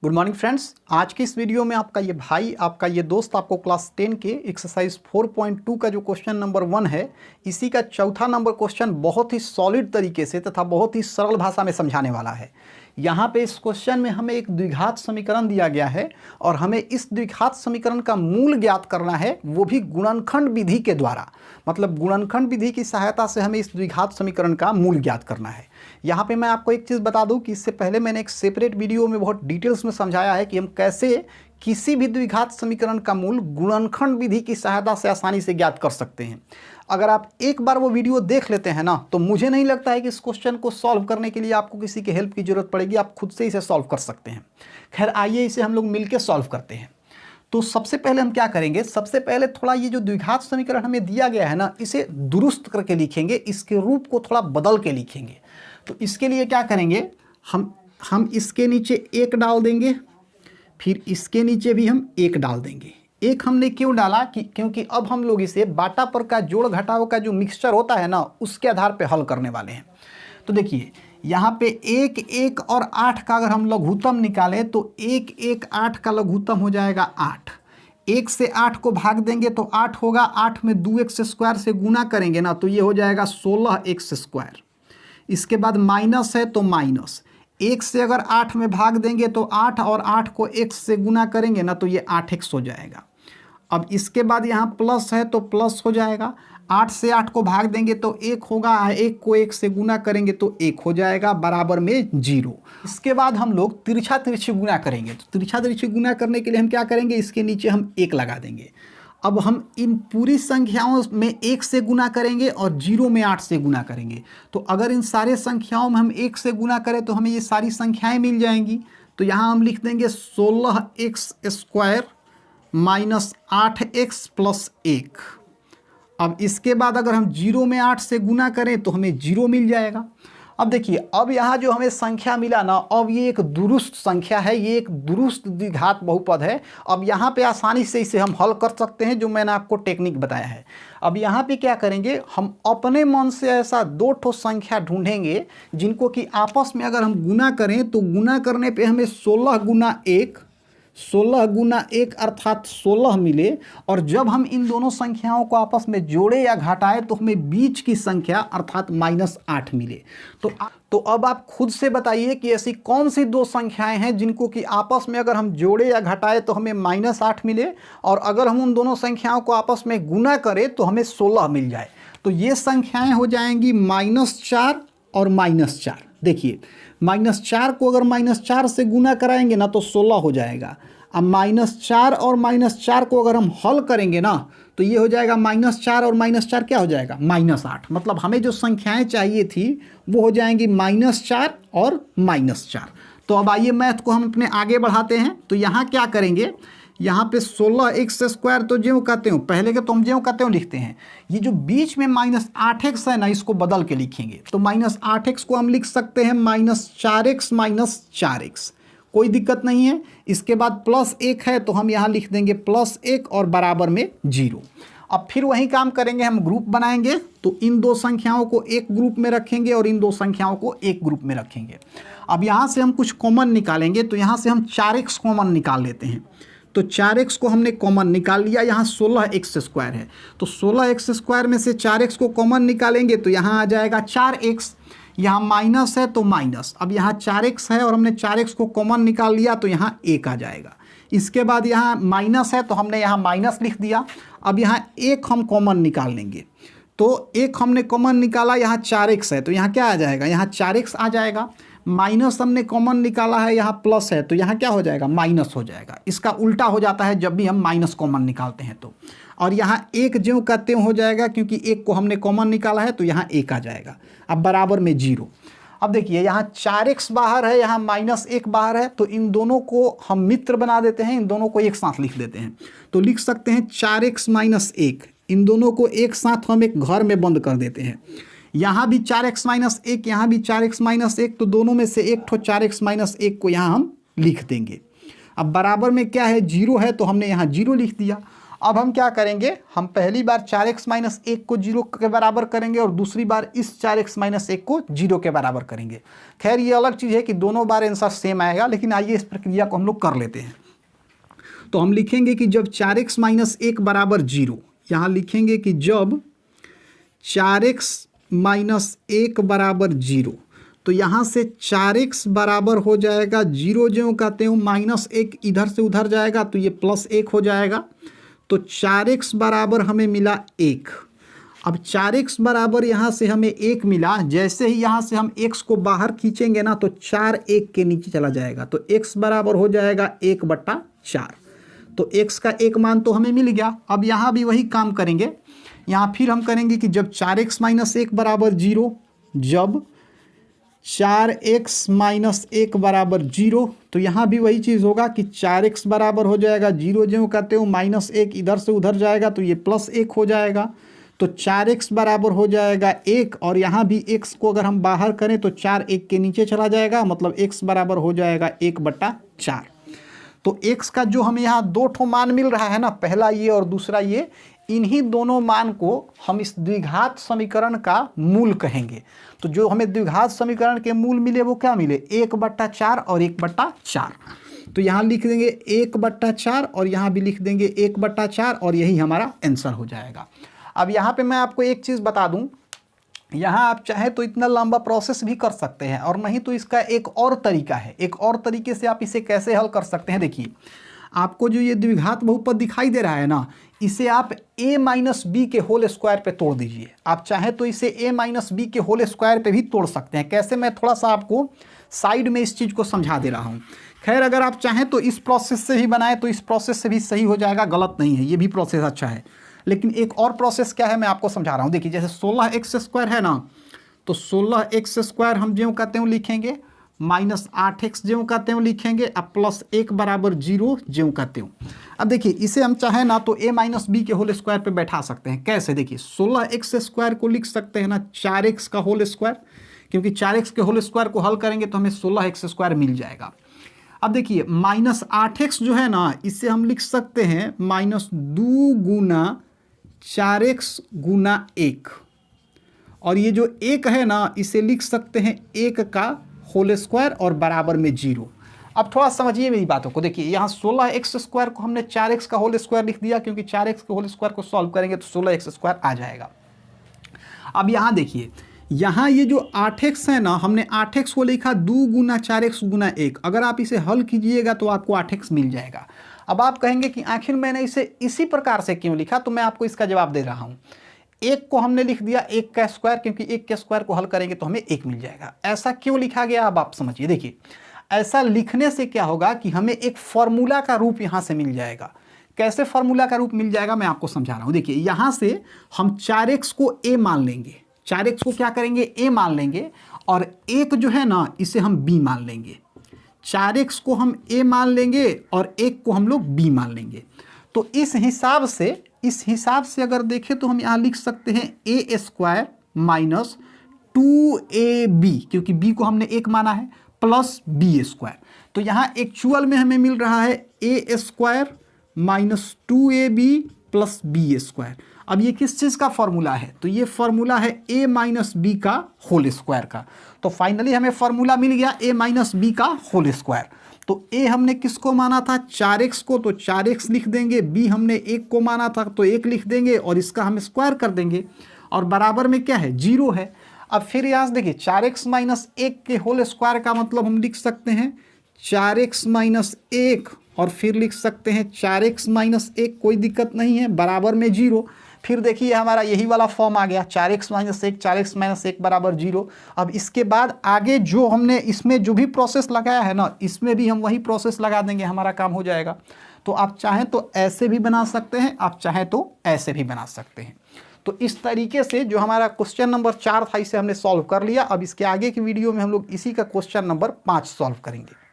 Good morning friends. आज के इस वीडियो में आपका ये भाई, आपका ये दोस्त आपको क्लास 10 के एक्सरसाइज 4.2 का जो क्वेश्चन नंबर 1 है, इसी का चौथा नंबर क्वेश्चन बहुत ही सॉलिड तरीके से तथा बहुत ही सरल भाषा में समझाने वाला है। यहाँ पे इस क्वेश्चन में हमें एक द्विघात समीकरण दिया गया है और हमें इस द्विघात समीकरण का मूल ज्ञात करना है, वो भी गुणनखंड विधि के द्वारा। मतलब गुणनखंड विधि की सहायता से हमें इस द्विघात समीकरण का मूल ज्ञात करना है। यहाँ पे मैं आपको एक चीज़ बता दूं कि इससे पहले मैंने एक सेपरेट वीडियो में बहुत डिटेल्स में समझाया है कि हम कैसे किसी भी द्विघात समीकरण का मूल गुणनखंड विधि की सहायता से आसानी से ज्ञात कर सकते हैं। अगर आप एक बार वो वीडियो देख लेते हैं ना, तो मुझे नहीं लगता है कि इस क्वेश्चन को सॉल्व करने के लिए आपको किसी के हेल्प की जरूरत पड़ेगी, आप खुद से इसे सॉल्व कर सकते हैं। खैर, आइए इसे हम लोग मिलकर सॉल्व करते हैं। तो सबसे पहले हम क्या करेंगे, सबसे पहले थोड़ा ये जो द्विघात समीकरण हमें दिया गया है ना, इसे दुरुस्त करके लिखेंगे, इसके रूप को थोड़ा बदल के लिखेंगे। तो इसके लिए क्या करेंगे, हम इसके नीचे 1 डाल देंगे, फिर इसके नीचे भी हम 1 डाल देंगे। 1 हमने क्यों डाला क्योंकि अब हम लोग इसे बाटा पर का जोड़ घटाव का जो मिक्सचर होता है ना, उसके आधार पे हल करने वाले हैं। तो देखिए यहाँ पे 1, 1 और 8 का अगर हम लघुत्तम निकालें तो 1, 1, 8 का लघुत्तम हो जाएगा 8। 1 से 8 को भाग देंगे तो 8 होगा, 8 में 2x स्क्वायर से गुना करेंगे ना, तो ये हो जाएगा 16x स्क्वायर। इसके बाद माइनस है तो माइनस, 1 से अगर 8 में भाग देंगे तो 8 और 8 को x से गुना करेंगे ना, तो ये 8x हो जाएगा। अब इसके बाद यहाँ प्लस है तो प्लस हो जाएगा, 8 से 8 को भाग देंगे तो 1 होगा, 1 को 1 से गुना करेंगे तो 1 हो जाएगा, बराबर में 0। इसके बाद हम लोग तिरछा तिरछी गुना करेंगे। तो तिरछा तिरछी गुना करने के लिए हम क्या करेंगे, इसके नीचे हम 1 लगा देंगे। अब हम इन पूरी संख्याओं में 1 से गुना करेंगे और 0 में 8 से गुना करेंगे। तो अगर इन सारे संख्याओं में हम 1 से गुना करें तो हमें ये सारी संख्याएं मिल जाएंगी। तो यहाँ हम लिख देंगे 16x square minus 8x plus 1। अब इसके बाद अगर हम 0 में 8 से गुना करें तो हमें 0 मिल जाएगा। अब देखिए, अब यहाँ जो हमें संख्या मिला ना, अब ये एक दुरुस्त संख्या है, ये एक दुरुस्त द्विघात बहुपद है। अब यहाँ पे आसानी से इसे हम हल कर सकते हैं, जो मैंने आपको टेक्निक बताया है। अब यहाँ पे क्या करेंगे, हम अपने मन से ऐसा 2 ठो संख्या ढूंढेंगे जिनको कि आपस में अगर हम गुना करें तो गुना करने पे हमें 16 गुना 1 अर्थात 16 मिले। और जब हम इन दोनों संख्याओं को आपस में जोड़े या घटाएं तो हमें बीच की संख्या अर्थात -8 मिले। तो अब आप खुद से बताइए कि ऐसी कौन सी 2 संख्याएं हैं जिनको कि आपस में अगर हम जोड़े या घटाएं तो हमें -8 मिले, और अगर हम उन दोनों संख्याओं को आपस में गुना करें तो हमें 16 मिल जाए। तो ये संख्याएं हो जाएंगी -4 और -4। देखिए, -4 को अगर -4 से गुना कराएंगे ना तो 16 हो जाएगा। अब -4 और -4 को अगर हम हल करेंगे ना तो ये हो जाएगा -4 और -4 क्या हो जाएगा, -8। मतलब हमें जो संख्याएं चाहिए थी वो हो जाएंगी -4 और -4। तो अब आइए मैथ को हम अपने आगे बढ़ाते हैं। तो यहाँ क्या करेंगे, यहाँ पे 16x स्क्वायर तो ज्यों कहते हो, पहले के तो हम ज्यों कहते हो लिखते हैं। ये जो बीच में -8x है ना, इसको बदल के लिखेंगे। तो -8x को हम लिख सकते हैं -4x - 4x, कोई दिक्कत नहीं है। इसके बाद +1 है तो हम यहाँ लिख देंगे +1 और बराबर में 0। अब फिर वही काम करेंगे, हम ग्रुप बनाएंगे। तो इन 2 संख्याओं को एक ग्रुप में रखेंगे और इन 2 संख्याओं को एक ग्रुप में रखेंगे। अब यहाँ से हम कुछ कॉमन निकालेंगे। तो यहाँ से हम 4x कॉमन निकाल लेते हैं। तो 4x को हमने कॉमन निकाल लिया। यहाँ 16x स्क्वायर है, तो 16x स्क्वायर में से 4x को कॉमन निकालेंगे तो यहाँ आ जाएगा 4x। यहाँ माइनस है तो माइनस, अब यहाँ 4x है और हमने 4x को कॉमन निकाल लिया तो यहाँ 1 आ जाएगा। इसके बाद यहाँ माइनस है तो हमने यहाँ माइनस लिख दिया। अब यहाँ 1 हम कॉमन निकाल लेंगे। तो 1 हमने कॉमन निकाला, यहाँ 4x है तो यहाँ क्या आ जाएगा, यहाँ 4x आ जाएगा। माइनस हमने कॉमन निकाला है, यहाँ प्लस है तो यहाँ क्या हो जाएगा, माइनस हो जाएगा। इसका उल्टा हो जाता है जब भी हम माइनस कॉमन निकालते हैं तो। और यहाँ 1 ज्यों कहते हो जाएगा, क्योंकि 1 को हमने कॉमन निकाला है तो यहाँ 1 आ जाएगा। अब बराबर में 0। अब देखिए, यहाँ 4x बाहर है, यहाँ -1 बाहर है, तो इन दोनों को हम मित्र बना देते हैं, इन दोनों को एक साथ लिख देते हैं। तो लिख सकते हैं 4x - 1, इन दोनों को एक साथ हम एक घर में बंद कर देते हैं। यहाँ भी 4x - 1, यहाँ भी 4x - 1, तो दोनों में से एक ठो 4x - 1 को यहाँ हम लिख देंगे। अब बराबर में क्या है, 0 है तो हमने यहाँ 0 लिख दिया। अब हम क्या करेंगे, हम पहली बार 4x माइनस 1 को 0 के बराबर करेंगे और दूसरी बार इस 4x माइनस 1 को 0 के बराबर करेंगे। खैर ये अलग चीज़ है कि दोनों बार आंसर सेम आएगा, लेकिन आइए इस प्रक्रिया को हम लोग कर लेते हैं। तो हम लिखेंगे कि जब 4x माइनस 1 बराबर 0, यहाँ लिखेंगे कि जब 4x माइनस 1 बराबर 0, तो यहाँ से 4x बराबर हो जाएगा 0, जो कहते हो माइनस 1 इधर से उधर जाएगा तो ये प्लस 1 हो जाएगा। तो 4x बराबर हमें मिला 1। अब 4x बराबर यहाँ से हमें 1 मिला, जैसे ही यहाँ से हम x को बाहर खींचेंगे ना तो 4 1 के नीचे चला जाएगा, तो x बराबर हो जाएगा 1/4। तो x का एक मान तो हमें मिल गया। अब यहाँ भी वही काम करेंगे, यहाँ फिर हम करेंगे कि जब 4x माइनस 1 बराबर 0, जब 4x माइनस 1 बराबर 0, तो यहाँ भी वही चीज़ होगा कि 4x बराबर हो जाएगा 0, जो कहते हो माइनस 1 इधर से उधर जाएगा तो ये प्लस 1 हो जाएगा। तो 4x बराबर हो जाएगा 1, और यहाँ भी x को अगर हम बाहर करें तो 4 1 के नीचे चला जाएगा, मतलब x बराबर हो जाएगा 1/4। तो x का जो हमें यहाँ दो ठो मान मिल रहा है ना, पहला ये और दूसरा ये, इन्हीं दोनों मान को हम इस द्विघात समीकरण का मूल कहेंगे। तो जो हमें द्विघात समीकरण के मूल मिले वो क्या मिले, 1/4 और 1/4। तो यहाँ लिख देंगे 1/4 और यहाँ भी लिख देंगे 1/4, और यही हमारा आंसर हो जाएगा। अब यहाँ पे मैं आपको एक चीज़ बता दूँ, यहाँ आप चाहे तो इतना लंबा प्रोसेस भी कर सकते हैं, और नहीं तो इसका एक और तरीका है। एक और तरीके से आप इसे कैसे हल कर सकते हैं, देखिए आपको जो ये द्विघात बहुपद दिखाई दे रहा है ना, इसे आप a माइनस बी के होल स्क्वायर पे तोड़ दीजिए। आप चाहें तो इसे a माइनस बी के होल स्क्वायर पे भी तोड़ सकते हैं। कैसे, मैं थोड़ा सा आपको साइड में इस चीज़ को समझा दे रहा हूँ। खैर अगर आप चाहें तो इस प्रोसेस से ही बनाएं तो इस प्रोसेस से भी सही हो जाएगा, गलत नहीं है, ये भी प्रोसेस अच्छा है। लेकिन एक और प्रोसेस क्या है मैं आपको समझा रहा हूँ। देखिए जैसे 16x² है ना, तो 16x² हम जो कहते हैं लिखेंगे, माइनस 8x जो कहते हैं लिखेंगे, अब प्लस 1 बराबर 0 जो कहते हो। अब देखिए इसे हम चाहें ना तो a माइनस बी के होल स्क्वायर पे बैठा सकते हैं। कैसे, देखिए 16x² को लिख सकते हैं ना 4x का होल स्क्वायर, क्योंकि 4x के होल स्क्वायर को हल करेंगे तो हमें 16x² मिल जाएगा। अब देखिए माइनस 8x जो है ना, इसे हम लिख सकते हैं माइनस 2 गुना 4x गुना 1, और ये जो 1 है ना इसे लिख सकते हैं 1 का होल स्क्वायर और बराबर में 0। अब थोड़ा समझिए मेरी बातों को। देखिए यहाँ 16x² को हमने 4x का होल स्क्वायर लिख दिया, क्योंकि 4x के होल स्क्वायर को सॉल्व करेंगे तो 16x² आ जाएगा। अब यहाँ देखिए, यहाँ ये जो 8x है ना, हमने 8x को लिखा 2 गुना 4x गुना 1। अगर आप इसे हल कीजिएगा तो आपको 8x मिल जाएगा। अब आप कहेंगे कि आखिर मैंने इसे इसी प्रकार से क्यों लिखा, तो मैं आपको इसका जवाब दे रहा हूँ। 1 को हमने लिख दिया 1 का स्क्वायर, क्योंकि 1 के स्क्वायर को हल करेंगे तो हमें 1 मिल जाएगा। ऐसा क्यों लिखा गया, अब आप समझिए। देखिए ऐसा लिखने से क्या होगा कि हमें एक फॉर्मूला का रूप यहाँ से मिल जाएगा। कैसे फॉर्मूला का रूप मिल जाएगा मैं आपको समझा रहा हूँ। देखिए यहाँ से हम 4x को a मान लेंगे, 4x को क्या करेंगे, a मान लेंगे, और 1 जो है ना इसे हम b मान लेंगे। 4x को हम a मान लेंगे और 1 को हम लोग b मान लेंगे। तो इस हिसाब से अगर देखें तो हम यहाँ लिख सकते हैं a² माइनस 2ab, क्योंकि b को हमने 1 माना है, प्लस b²। तो यहाँ एक्चुअल में हमें मिल रहा है a² minus 2ab plus b²। अब ये किस चीज़ का फॉर्मूला है, तो ये फॉर्मूला है a माइनस बी का होल स्क्वायर का। तो फाइनली हमें फॉर्मूला मिल गया a माइनस बी का होल स्क्वायर। तो a हमने किसको माना था, 4x को, तो 4x लिख देंगे। b हमने 1 को माना था तो 1 लिख देंगे, और इसका हम स्क्वायर कर देंगे, और बराबर में क्या है, 0 है। अब फिर यहाँ से देखिए 4x माइनस 1 के होल स्क्वायर का मतलब हम लिख सकते हैं 4x माइनस 1, और फिर लिख सकते हैं 4x माइनस 1, कोई दिक्कत नहीं है, बराबर में 0। फिर देखिए हमारा यही वाला फॉर्म आ गया, 4x माइनस 1, 4x माइनस 1 बराबर 0। अब इसके बाद आगे जो हमने इसमें जो भी प्रोसेस लगाया है ना, इसमें भी हम वही प्रोसेस लगा देंगे, हमारा काम हो जाएगा। तो आप चाहें तो ऐसे भी बना सकते हैं, आप चाहें तो ऐसे भी बना सकते हैं। तो इस तरीके से जो हमारा क्वेश्चन नंबर 4 था इसे हमने सॉल्व कर लिया। अब इसके आगे की वीडियो में हम लोग इसी का क्वेश्चन नंबर 5 सॉल्व करेंगे।